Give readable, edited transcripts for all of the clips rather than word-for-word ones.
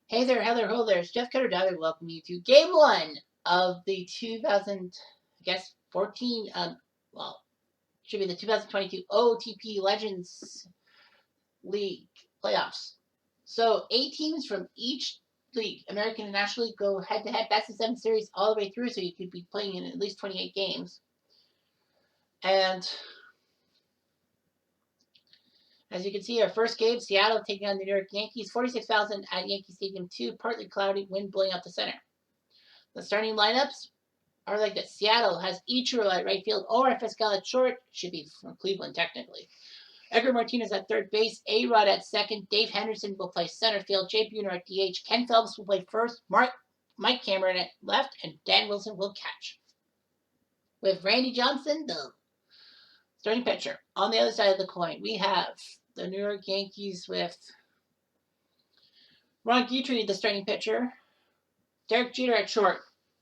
Hey there, ho there. It's Jeff Cutter Dowler. Welcome you to Game 1 of the 14, well, should be the 2022 OOTP Legends League playoffs. So 8 teams from each league, American and National League, go head-to-head best of 7 series all the way through, so you could be playing in at least 28 games. And as you can see, our first game, Seattle taking on the New York Yankees, 46,000 at Yankee Stadium 2, partly cloudy, wind blowing out the center. The starting lineups are like that. Seattle has Ichiro at right field, or Fiscal at short. Should be from Cleveland, technically. Edgar Martinez at third base, A-Rod at second, Dave Henderson will play center field, Jay Buhner at DH, Ken Phelps will play first, Mike Cameron at left, and Dan Wilson will catch. With Randy Johnson, the starting pitcher. On the other side of the coin, we have the New York Yankees with Ron Guidry, the starting pitcher, Derek Jeter at short,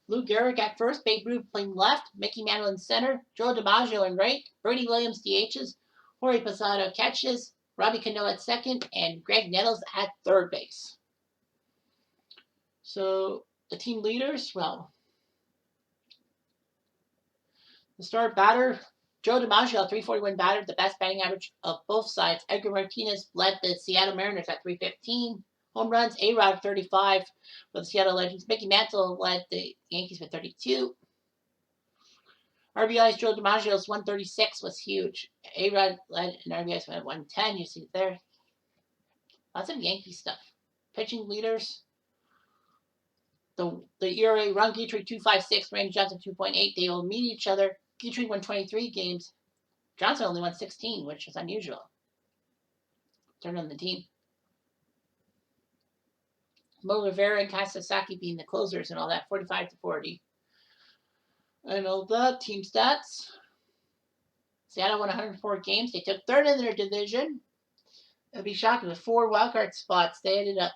Lou Gehrig at first, Babe Ruth playing left, Mickey Mantle in center, Joe DiMaggio in right, Bernie Williams DHs, Jorge Posada catches, Robbie Cano at second, and Greg Nettles at third base. So the team leaders, well, the star batter, Joe DiMaggio, 341 batter, the best batting average of both sides. Edgar Martinez led the Seattle Mariners at 315. Home runs, A-Rod 35 for the Seattle Legends. Mickey Mantle led the Yankees with 32. RBIs, Joe DiMaggio's 136 was huge. A-Rod led in RBIs at 110. You see it there. Lots of Yankee stuff. Pitching leaders. The ERA, Ron Guidry 2.56, Randy Johnson 2.8. They will meet each other. Guidry won 23 games. Johnson only won 16, which is unusual. Turn on the team. Mo Rivera and Kasasaki being the closers and all that, 45-40. And all that, team stats. Seattle won 104 games. They took third in their division. It would be shocking. With 4 wildcard spots, they ended up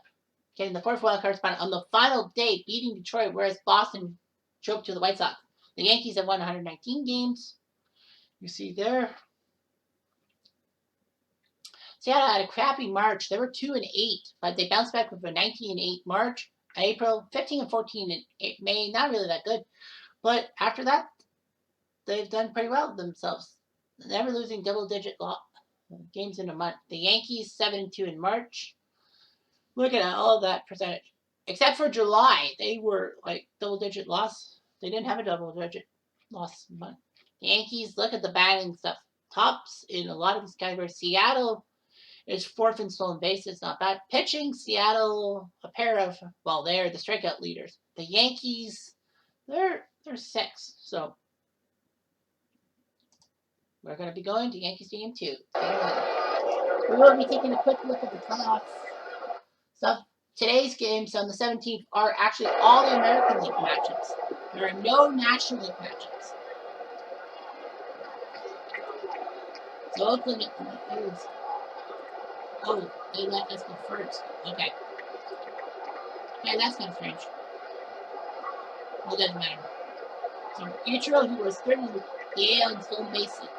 getting the 4th wildcard spot on the final day, beating Detroit, whereas Boston choked to the White Sox. The Yankees have won 119 games. You see there. Seattle had a crappy March. They were 2-8, but they bounced back with a 19-8 March, April, 15-14 in May. Not really that good, but after that, they've done pretty well themselves. Never losing double-digit games in a month. The Yankees 7-2 in March. Look at all of that percentage, except for July. They were like double-digit loss. They didn't have a double-digit loss month. The Yankees, look at the batting stuff. Tops in a lot of these categories. Seattle is 4th in stolen bases, not bad. Pitching, Seattle, a pair of, well, they're the strikeout leaders. The Yankees, they're 6th. So we're going to be going to Yankee Stadium 2. We will be taking a quick look at the playoffs stuff. Today's games on the 17th are actually all the American League matchups. There are no National League matchups. So Oakland is... Oh, they let us go first. Okay. Yeah, that's kind of strange. Well, it doesn't matter. So Ichiro, who was third in the AL in stolen bases.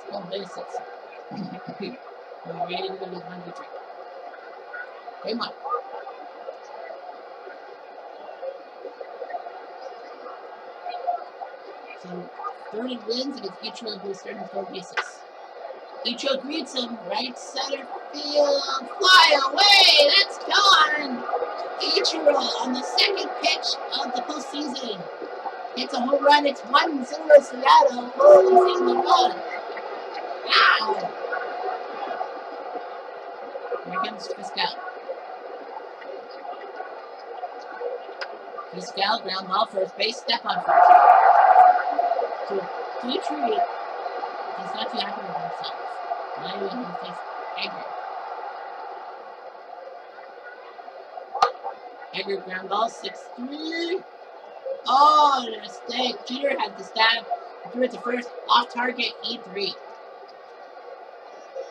Stolen bases. We're ready to go to the 100. Come on. So 30 wins against Ichiro, who was third in stolen bases. Ichiro greets him, right center field, fly away, that's gone! Ichiro on the second pitch of the postseason. It's a home run, it's 1-0 Seattle. Holy single run. Wow! Here comes Fiscal. Fiscal, ground ball, first base, step on first. So Guidry is not too happy with himself. Now he takes Edgar. Edgar ground ball, 6-3. Oh, a mistake. Jeter had the stab. Threw it to first. Off target, E3.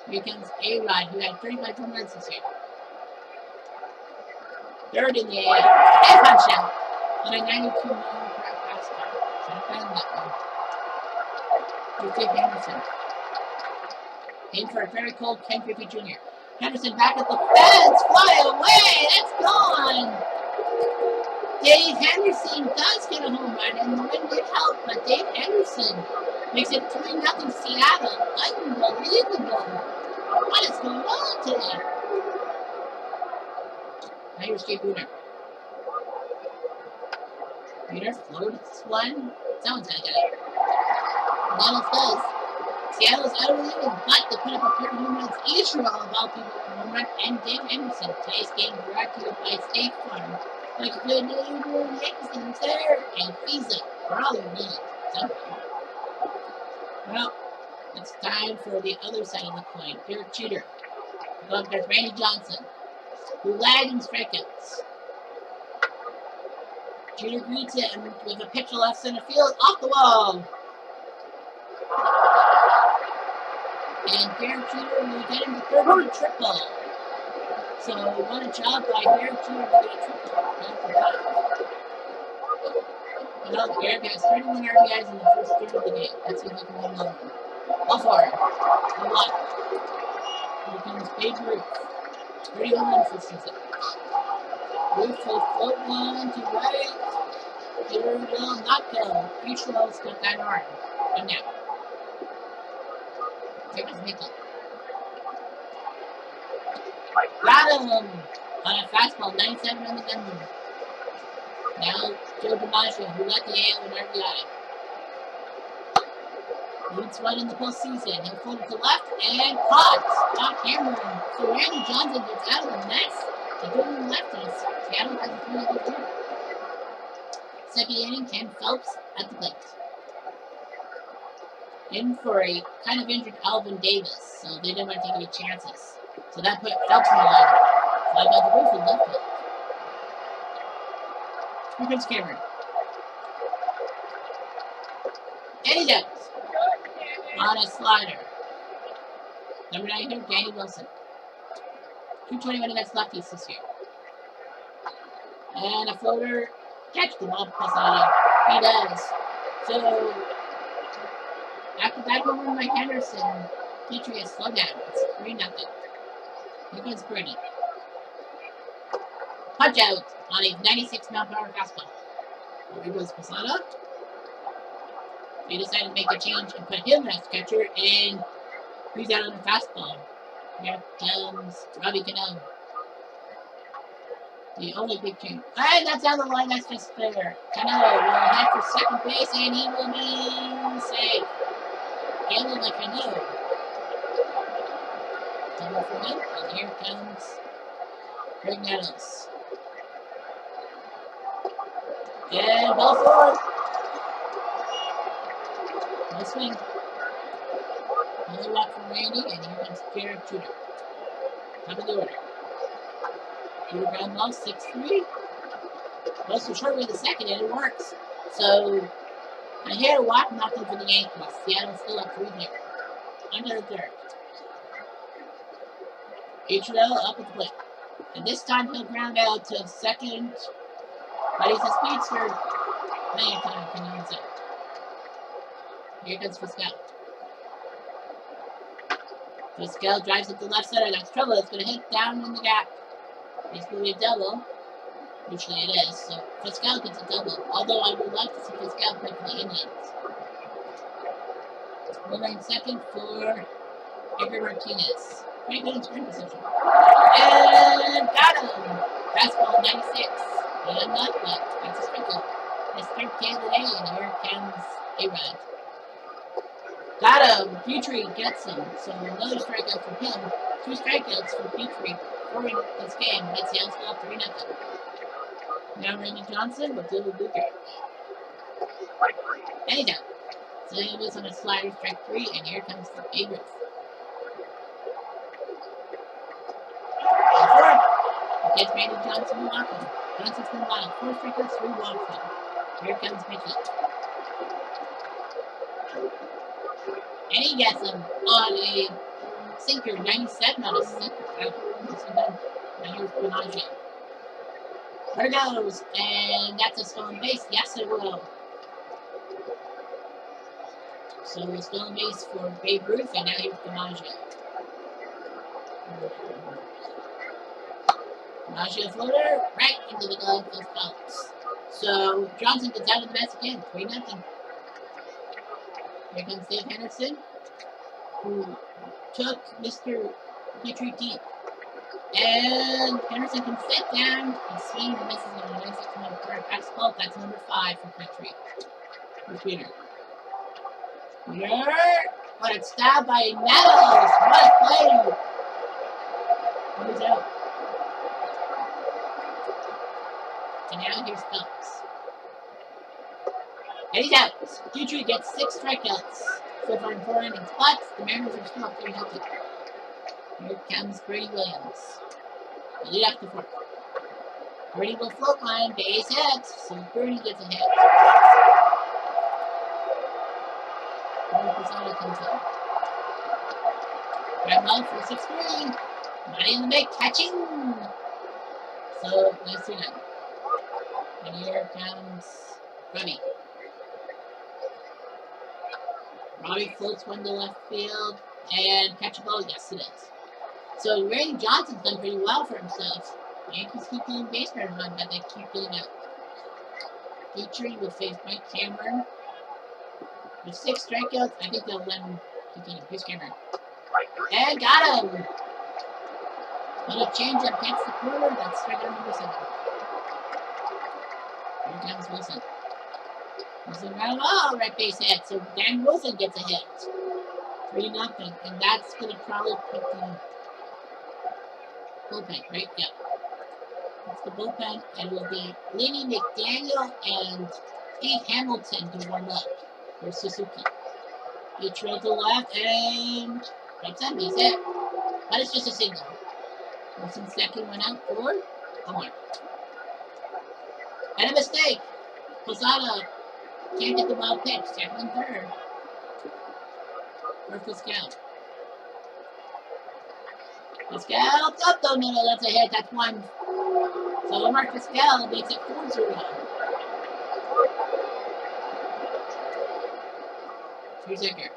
Here comes A-Rod, who had 35 home runs this year. Third in the AL. And punch out. On a 92-mile-per-hour fastball. So I found that one. Dave Henderson. In for a very cold Ken Griffey Jr. Henderson back at the fence. Fly away. That's gone. Dave Henderson does get a home run, and the win did help, but Dave Henderson makes it 3-0 Seattle. Unbelievable. What is going on today? Now here's Jay Booner. Booner floats one. Someone's got to get it. Donald does. Seattle's out of the lead, but they put up a pair of home runs each row of all people with a home run and Dave Henderson. Today's game brought to you by State Farm. Like a good neighbor, Yankees there, and Visa for all your needs. Somehow. Well, it's time for the other side of the coin. Derek Jeter. Go up there's Randy Johnson, who led in strikeouts. Jeter greets it with a pitch to left center field, off the wall. And Derek Jeter will get into third with a triple. So what a job by Derek Jeter to get a triple after that. Well, Derek has 31 RBIs in the first third of the game. Let's see if he can win another one. All for it. Good luck. Here comes Babe Ruth. 30 home runs this season. Ruth will float one to right. Jeter will not go. Futuro's got that arm. And now. Here comes Mickey. Got him! On a fastball, 97 on the gun. Now, Joe DiMaggio, who led the AL in RBI. Leads one in the postseason. He'll float it to left and caught on camera. So Randy Johnson gets out of the mess. They're doing lefties. Seattle has a 3-0 lead. Second inning, Ken Phelps at the plate. In for a kind of injured Alvin Davis, so they didn't want to take any chances. So that put Phelps in the line. Fly by the roof and left field. Here comes Cameron. And he does. On a slider. Number 9 here, Danny Wilson. 221 against lefties this year. And a floater. Catch the ball, Posada. He does. So, after that home run by Henderson, Patriots slow down. It's 3-0. Here comes Brady. Punch out on a 96-mile-per-hour fastball. Here goes Posada. They decided to make a change and put him as catcher, and he's out on the fastball. Here comes Robbie Cano. The only big change. And that's down the line, that's just fair. Cano will head for second base, and he will be safe. Handled by Cano. Double for him, and here comes Greg Nettles. And ball forward. No swing. Another walk from Randy, and here comes Derek Jeter. Top of the order. Jeter ground ball, 6-3. Goes for short with the second, and it works. So, I had a walk, nothing for the Yankees. Seattle still up 3-0. Under the third. H.L. up at the plate. And this time he'll ground out to second. But he's a speedster. Plenty of time to know out. Here comes Fiscal. Fiscal drives it to left center. That's trouble. It's going to hit down in the gap. It's going to be a double. Usually it is. So Fiscal gets a double. Although I would like to see Fiscal play for the Indians. Runner in second for Edgar Martinez. Pretty good in scoring position. And got him! Fastball 96. And not but that's a sprinkle. His third K of the day, and here comes A-Rod. Got him! Petrie gets him. So another strikeout from him. 2 strikeouts from Petrie. 4 in this game. That's the still up 3-0. Now Randy Johnson will deal with Booker. And he's out. So he was on a slider, strike 3, and here comes the Abrams. Gets Randy Johnson walking. Johnson's been wild. 4 strikeouts, 3 walks now. Here comes Mickey. And he gets him on a sinker, 97 on a sinker. Now here's Bonaggio. There it goes, and that's a stolen base. Yes, it will. So a stolen base for Babe Ruth, and now here's Bonaggio. Bonaggio floater right into the glove of Phelps. So Johnson gets out of the mess again, 3-0. Here comes Dave Henderson, who took Mr. Petrie deep. And Henderson can sit down. He swings and misses on a 96-mile per fastball. That's number 5 for Petrie. Who's Peter? But it's stabbed by Meadows. What a play! He's out. And now here's Phelps. And he's out. Petrie gets 6 strikeouts so far in 4 innings. But the Mariners are still 3-0. Here comes Brady Williams. Lead up the 4th. Brady will float line, base hit, so Brady gets a hit. Posada comes in. Grab ball for 6-3. Money in the make, catching. So, nice 3-9. And here comes Robbie. Robbie floats one to left field and catch a ball. Yes, it is. So Randy Johnson's done pretty well for himself. Yankees keep getting base runners on, but they keep getting out. Petrie will face Mike Cameron. With 6 strikeouts, I think they'll let him continue. Here's Cameron. And got him! And a change up hits the corner. That's strikeout number 7. Here comes Wilson. Wilson ran a right base hit, so Dan Wilson gets a hit. 3-0, and that's going to probably put the bullpen, right? Yeah. It's the bullpen, and it will be Lenny McDaniel and Steve Hamilton to warm up for Suzuki. He trailed to the left, and right side, he's hit. But it's just a single. Wilson's second went out for Omar. And a mistake. Posada can't get the wild pitch. Second and 3rd. Where's the scout? Pascal up the middle. That's a hit. That's 1. So Omar Pascal makes it 4-0. Here's Edgar.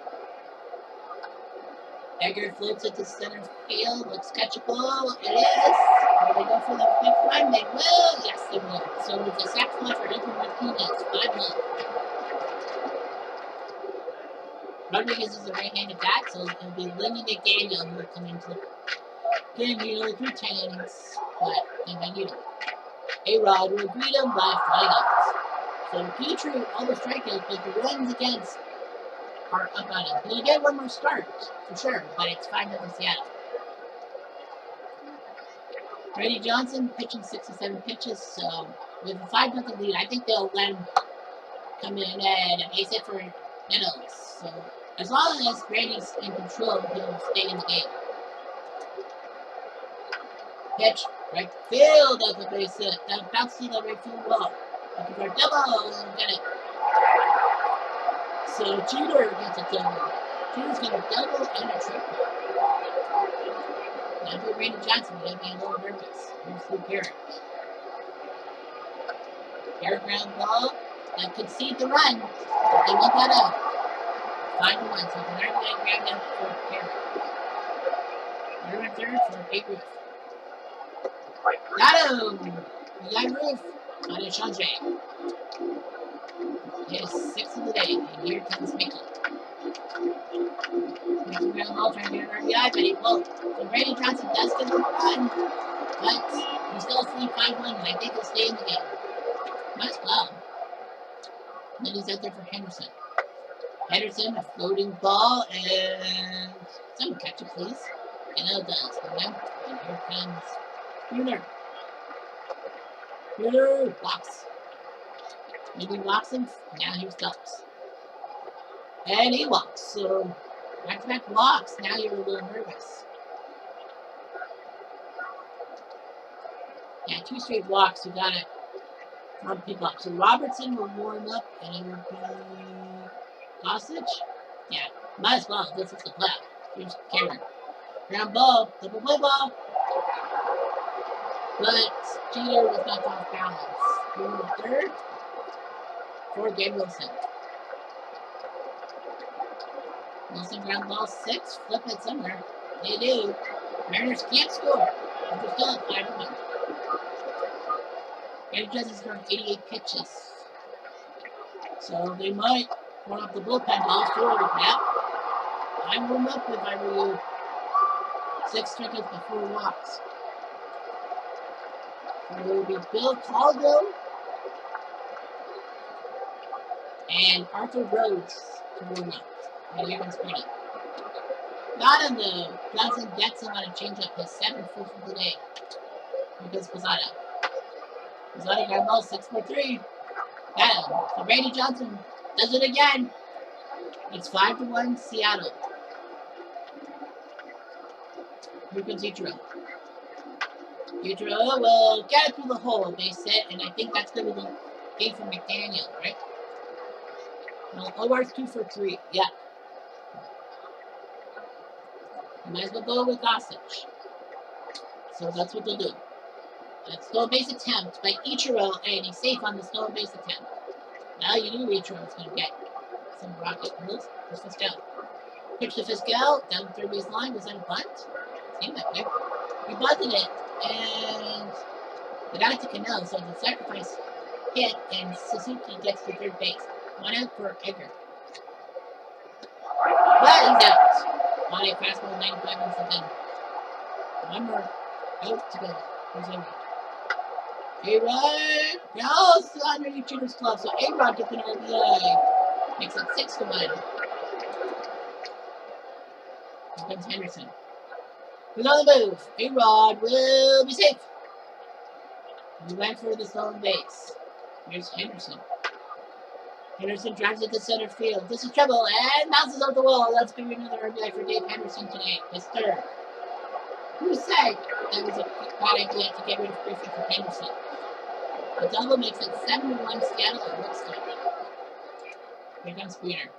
Edgar floats it to center field. Looks catchable. It is. Will they go for the 5th run? They will. Yes, they will. So it's a sac fly for Edgar Martinez. 5-0. Rodriguez is a right-handed bat, so it'll be Lenny McDaniel who will come into the game. He only threw 10 innings, but they might need him. A-Rod will greet him by flying out. So Petrie, all the strikeouts, but the runs against are up on him. He'll get one more start, for sure, but it's 5-0 Seattle. Brady Johnson pitching 67 pitches, so with a 5-0 lead, I think they'll let him come in and base hit for Meadows. So as long as Brady's in control, he'll stay in the game. Pitch, right field, that's a base hit. That bounces to the right field wall. Looking for a double, get it. So Jeter gets a double. Jeter's got a double and a triple. Now for Randy Johnson, we gotta be a little nervous. Here's Lou Garrett. Garrett ground ball. That could seed the run, but they want that out. 5-1, so the third leg ground out for Garrett. Third for Babe Ruth. Got him! We got Ruth on a Chandra. His 6th of the day, and here comes Mickey. Mickey ground ball trying to get an RBI, but he won't. So Brady Johnson does get the run, but he's still 3-5-1, and I think he'll stay in the game. Nice well. And then he's out there for Henderson. Henderson, a floating ball, and someone catch it, please. And it does. And here comes Buehler. Buehler walks. Maybe walks him. Now he stops. And he walks. So back-to-back walks. Now you're a little nervous. Yeah, 2 straight walks. You got it. From people up. So Robertson will warm up, and it will be Gossage. Yeah, might as well. This is the play. Here's Cameron. Ground ball, double play ball. But Jeter was knocked off balance. Moving to third for Gabe Wilson. Wilson ground ball 6. Flip it somewhere. They do. Mariners can't score. But they're still at 5-1. It just from 88 pitches. So they might run up the bullpen balls forward. Yep. I warm up if I were you. 6 strikeouts before walks. So it will be Bill Caldwell and Arthur Rhodes to warm up. And here comes Brady. Not on the Johnson gets him on a changeup, his 7th full for the day. Here goes Posada. Posada got ball 6-4-3. Got him. So Brady Johnson does it again. It's 5-1 Seattle. Here comes Ichiro. Ichiro will get it through the hole, base hit, and I think that's going to be the game for McDaniel, right? Well, Omar's 2 for 3. Yeah. You might as well go with Gossage. So that's what they'll do. A stolen base attempt by Ichiro, and he's safe on the stolen base attempt. Now you knew Ichiro was going to get some rocket moves. Here's Fiscal. Pitch to Fiscal, down the third base line. Was that a bunt? Seemed that way. He bunted it, and they got it to Cano, so the sacrifice hit, and Suzuki gets to third base. 1 out for Edgar. But he's out. On a fastball, 95 once again. 1 more out to go. Here's A-Rod. A-Rod! No, it's underneath Cheater's glove, so A-Rod gets an RBI. Makes it 6-1. Here comes Henderson. Who's on the move? A-Rod will be safe. He went for the stolen base. Here's Henderson. Henderson drives it to center field. This is trouble and bounces off the wall. That's going to be another RBI for Dave Henderson today. His 3rd. Who said that was a bad idea to get rid of Griffin for Henderson? The double makes it 7-1 Seattle. It looks good. Here comes Spooner.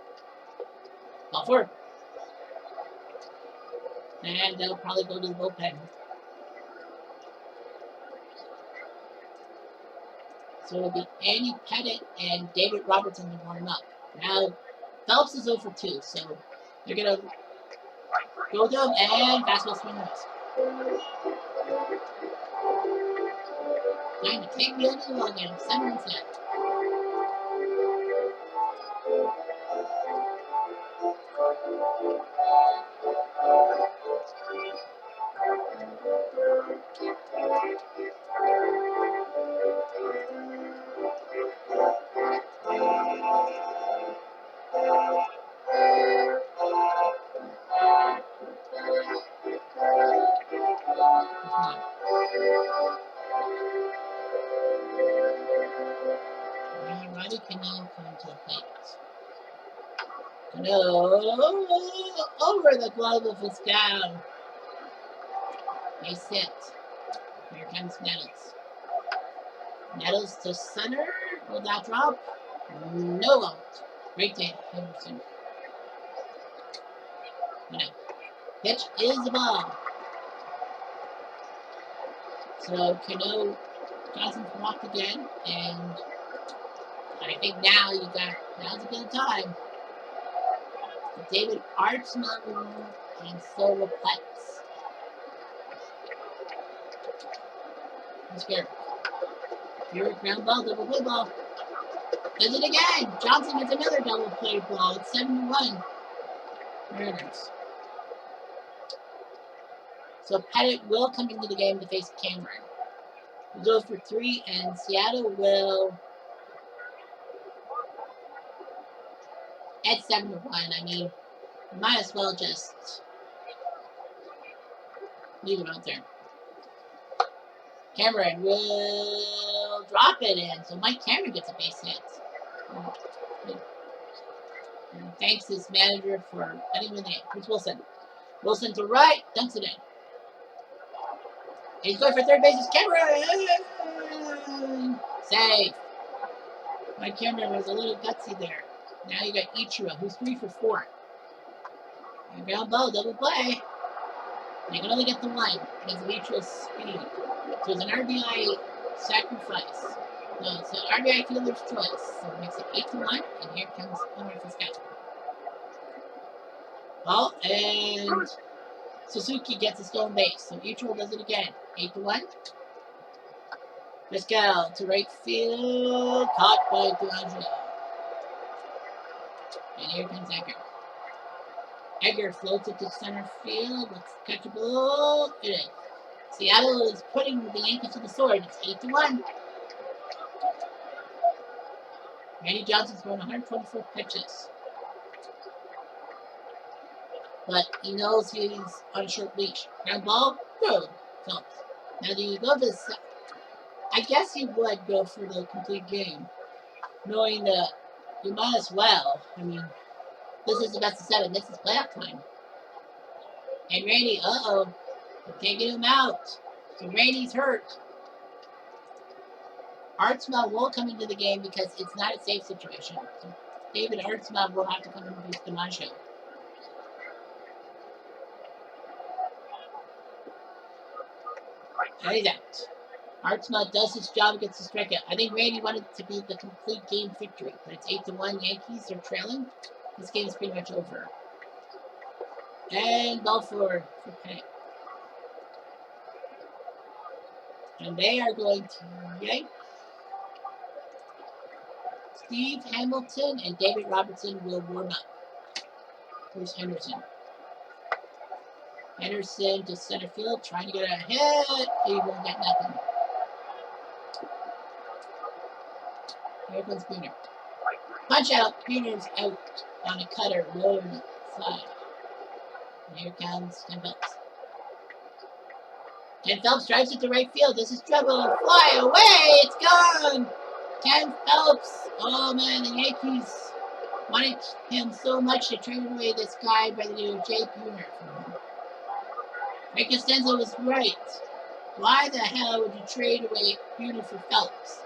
Ball 4. And they'll probably go to the bullpen. So it'll be Andy Pettit and David Robertson to warm up. Now, Phelps is 0 for 2, so they're going to go to him and fastball swing and miss. Trying to take the end of the ball game. 7 and set. Roddy Cano coming to the plate. Cano over the glove of his down. They sit. Here comes Nettles. Nettles to center. Will that drop? No out. Great to Henderson. No. Pitch is the ball. So Cano Johnson's walked again, and I think now's a good time. David Art's not removed, and so will Plex. He's here. Here, ground ball, double play ball. Does it again. Johnson gets another double play ball. It's 7-1. Mariners. So Pettit will come into the game to face Cameron. He'll go for 3, and Seattle will. At 7-1, I mean, might as well just leave him out there. Cameron will drop it in, so Mike Cameron gets a base hit. And thanks his manager for letting him in. Here's Wilson. Wilson to right, dunks it in. And he's going for third base. It's Cameron! Safe. Mike Cameron was a little gutsy there. Now you got Ichiro, who's 3 for 4. And ground ball, double play. You can only get the 1 because of Ichiro's speed. So it's an RBI sacrifice. No, it's an RBI fielder's choice. So it makes it 8-1, and here comes Homer Fiscal. Well, and Suzuki gets a stolen base. So Ichiro does it again. 8-1. Pascal to right field. Caught by DeAngelo. And here comes Edgar. Edgar floats it to center field. Looks catchable. It is. Seattle is putting the Yankees to the sword. It's 8-1. Randy Johnson's going 124 pitches. But he knows he's on a short leash. Ground ball, good. Phelps. Now do you go this? I guess you would go for the complete game, knowing that you might as well. I mean, this is the best of 7. This is playoff time. And Randy, can't get him out. So Randy's hurt. Artsma will come into the game because it's not a safe situation. So David Artsma will have to come and face DiMaggio. And he's out. Artsma does his job against the strikeout. I think Randy wanted it to be the complete game victory, but it's 8-1. Yankees are trailing. This game is pretty much over. And ball for Penny. And they are going to yank. Steve Hamilton and David Robertson will warm up. Here's Henderson. Henderson to center field, trying to get a hit. He won't get nothing. Here comes Booner. Punch out. Booner's out on a cutter, low side. And here comes Ken Phelps. Ken Phelps drives it to right field. This is trouble. Fly away. It's gone. Ken Phelps. Oh, man, the Yankees wanted him so much they traded away this guy by the name of Jay Buhner. Rick Costanzo was right. Why the hell would you trade away Buhner for Phelps?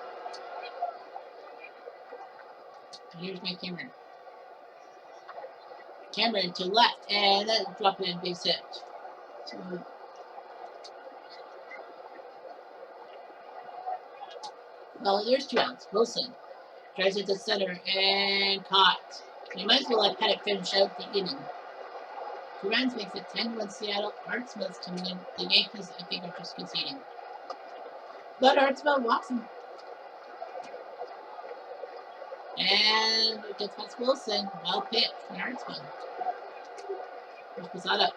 And here's my Cameron. Cameron to left, and that drop in base hit. So, well, there's 2 outs. Wilson drives it to center and caught. So you might as well let Pettit finish out the inning. 2 runs makes it 10-1 Seattle. Artsma's coming in. The Yankees, I think, are just conceding. But Artsma walks him. And it gets past Wilson. Well pitched from Artsma. Here's Posada.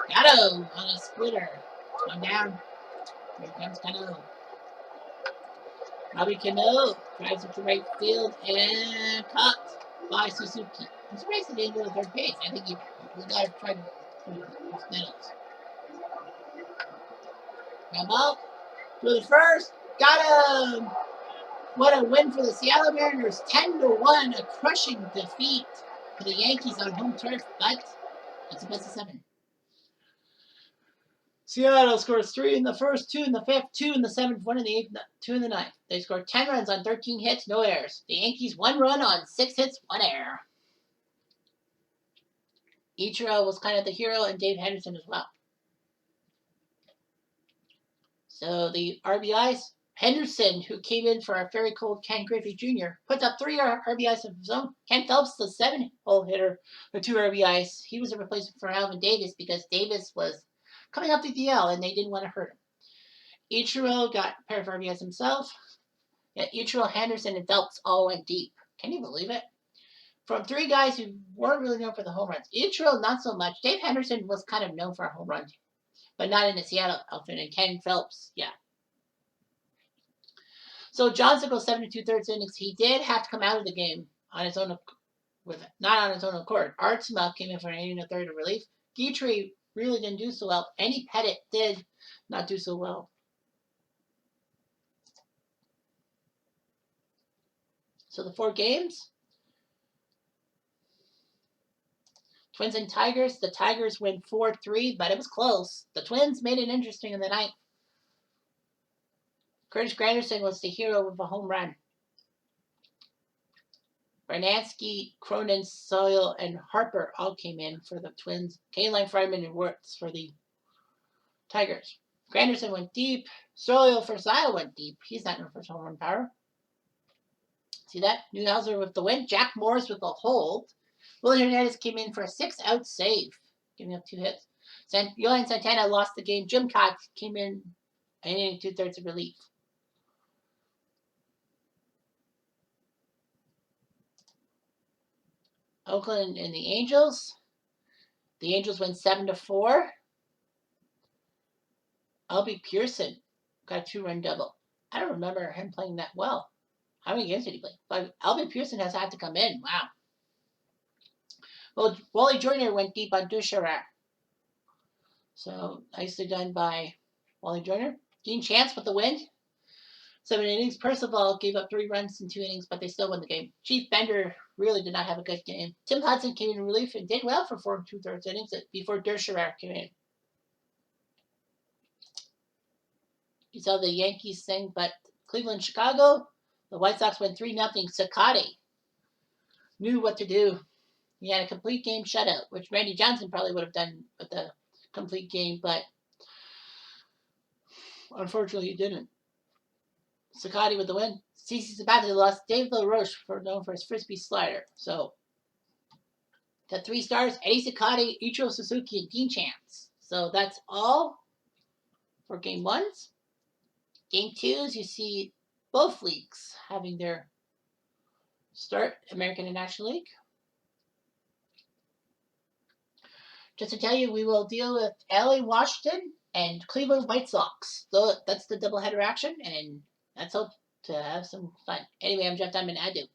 Got him on a splitter. One down. Here comes Cano. Robbie Cano drives it to right field and caught by Suzuki. I'm surprised he didn't go to third base. I think he would have tried to his medals. Ground ball to the first. Got him! What a win for the Seattle Mariners. 10-1. A crushing defeat for the Yankees on home turf, but it's a best of 7. Seattle scores 3 in the first, 2 in the fifth, 2 in the seventh, 1 in the eighth, 2 in the ninth. They scored 10 runs on 13 hits, no errors. The Yankees 1 run on 6 hits, 1 error. Ichiro was kind of the hero, and Dave Henderson as well. So the RBIs, Henderson, who came in for a very cold Ken Griffey Jr., puts up 3 RBIs of his own. Ken Phelps, the 7-hole hitter, with 2 RBIs. He was a replacement for Alvin Davis because Davis was coming off the DL, and they didn't want to hurt him. Ichiro got a pair of RBIs himself. Yeah, Ichiro, Henderson, and Phelps all went deep. Can you believe it? From 3 guys who weren't really known for the home runs. Ichiro, not so much. Dave Henderson was kind of known for a home run, but not in the Seattle outfit. And Ken Phelps, yeah. So Johnson goes 7 2/3 innings. He did have to come out of the game on his own, not on his own accord. Artsma came in for an 8 1/3 of relief. Guitry really didn't do so well. Andy Pettit did not do so well. So the 4 games. Twins and Tigers. The Tigers win 4-3, but it was close. The Twins made it interesting in the ninth. Curtis Granderson was the hero of a home run. Bernansky, Cronin, Soyle, and Harper all came in for the Twins. Kaline Friedman and Wirtz for the Tigers. Granderson went deep. Soyle for Soyle went deep. He's not known for home run power. See that? Newhouser with the win. Jack Morris with the hold. Willie Hernandez came in for a 6-out save, giving up 2 hits. Johan Santana lost the game. Jim Cox came in and 2/3 of relief. Oakland and the Angels. The Angels win 7-4. Albie Pearson got a 2-run double. I don't remember him playing that well. How many games did he play? But Albie Pearson has had to come in. Wow. Well, Wally Joyner went deep on Duchesneau. So nicely done by Wally Joyner. Dean Chance with the win. 7 innings. Percival gave up 3 runs in 2 innings, but they still won the game. Chief Bender really did not have a good game. Tim Hudson came in relief and did well for 4 2/3 innings before Duchesneau came in. You saw the Yankees thing, but Cleveland, Chicago, the White Sox went 3-0. Sakati knew what to do. He had a complete game shutout, which Randy Johnson probably would have done with the complete game, but unfortunately he didn't. Sakati with the win. CC Sabathia lost Dave LaRoche, known for his frisbee slider. So the 3 stars: Eddie Sakati, Ichiro Suzuki, and Dean Chance. So that's all for game 1s. Game 2s, you see both leagues having their start, American and National League. Just to tell you, we will deal with LA Washington and Cleveland White Sox. So that's the doubleheader action, and let's hope to have some fun. Anyway, I'm Jeff Diamond. I do.